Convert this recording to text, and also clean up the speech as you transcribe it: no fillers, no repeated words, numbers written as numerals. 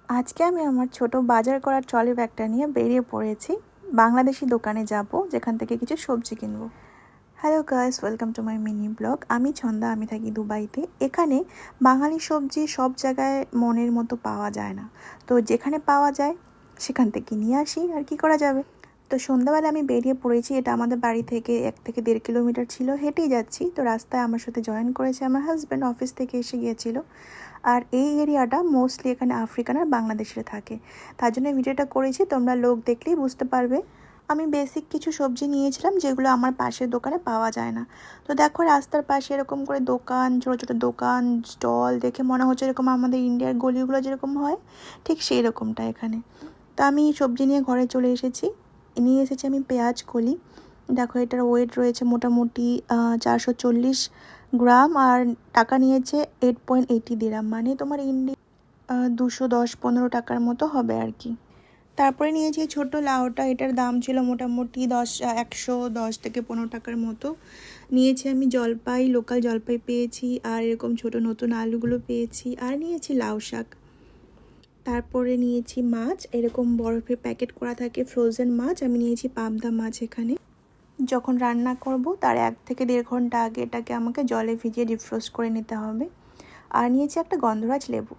আজকে আমি আমার ছোট বাজার করার ট্রলি ব্যাগটা নিয়ে বেরিয়ে পড়েছি। বাংলাদেশি দোকানে যাব, যেখান থেকে কিছু সবজি কিনবো। Hello guys, welcome to my mini blog. আমি ছন্দা, আমি থাকি দুবাইতে। এখানে বাঙালি সবজি সব জায়গায় মনের মতো পাওয়া যায় না, তো যেখানে পাওয়া যায় সেখান থেকে নিয়ে আসি। আর কি করা যাবে। তো সন্ধ্যাবেলা আমি বেরিয়ে পড়েছি। এটা আমাদের বাড়ি থেকে 1 থেকে 1.5 কিলোমিটার ছিল, হেঁটেই যাচ্ছি। তো রাস্তায় আমার সাথে জয়েন করেছে আমার হাজব্যান্ড, অফিস থেকে এসে গিয়েছিল। আর এই এরিয়াটা মোস্টলি এখানে আফ্রিকান আর বাংলাদেশিরা থাকে, তার জন্য ভিডিওটা করেছি। তোমরা লোক দেখলেই বুঝতে পারবে। আমি বেসিক কিছু সবজি নিয়েছিলাম যেগুলো আমার পাশের দোকানে পাওয়া যায় না। তো দেখো, রাস্তার পাশে এরকম করে দোকান, ছোটো ছোটো দোকান, স্টল দেখে মনে হচ্ছে এরকম আমাদের ইন্ডিয়ার গলিগুলো যেরকম হয়, ঠিক সেই রকমটা এখানে। তো আমি সবজি নিয়ে ঘরে চলে এসেছি। নিয়ে এসেছি আমি পেঁয়াজ কলি। দেখো, এটার ওয়েট রয়েছে মোটামুটি 440 গ্রাম, আর টাকা নিয়েছে 8.80 দিরাম, মানে তোমার ইন্ডিয়া 210-15 টাকার মতো হবে আর কি। তারপরে নিয়েছি ছোট লাউটা। এটার দাম ছিল মোটামুটি 110 থেকে 15 টাকার মতো। নিয়েছি আমি জলপাই, লোকাল জলপাই পেয়েছি, আর এরকম ছোট নতুন আলুগুলো পেয়েছি, আর নিয়েছি লাউ শাক। তারপরে নিয়েছি মাছ, এরকম বরফের প্যাকেট করা থাকে ফ্রোজেন মাছ। আমি নিয়েছি পাবদা মাছ। এখানে যখন রান্না করব তার 1 থেকে 1.5 ঘন্টা আগে এটাকে আমাকে জলে ভিজিয়ে ডিফ্রোস্ট করে নিতে হবে। আর নিয়েছি একটা গন্ধরাজ লেবু।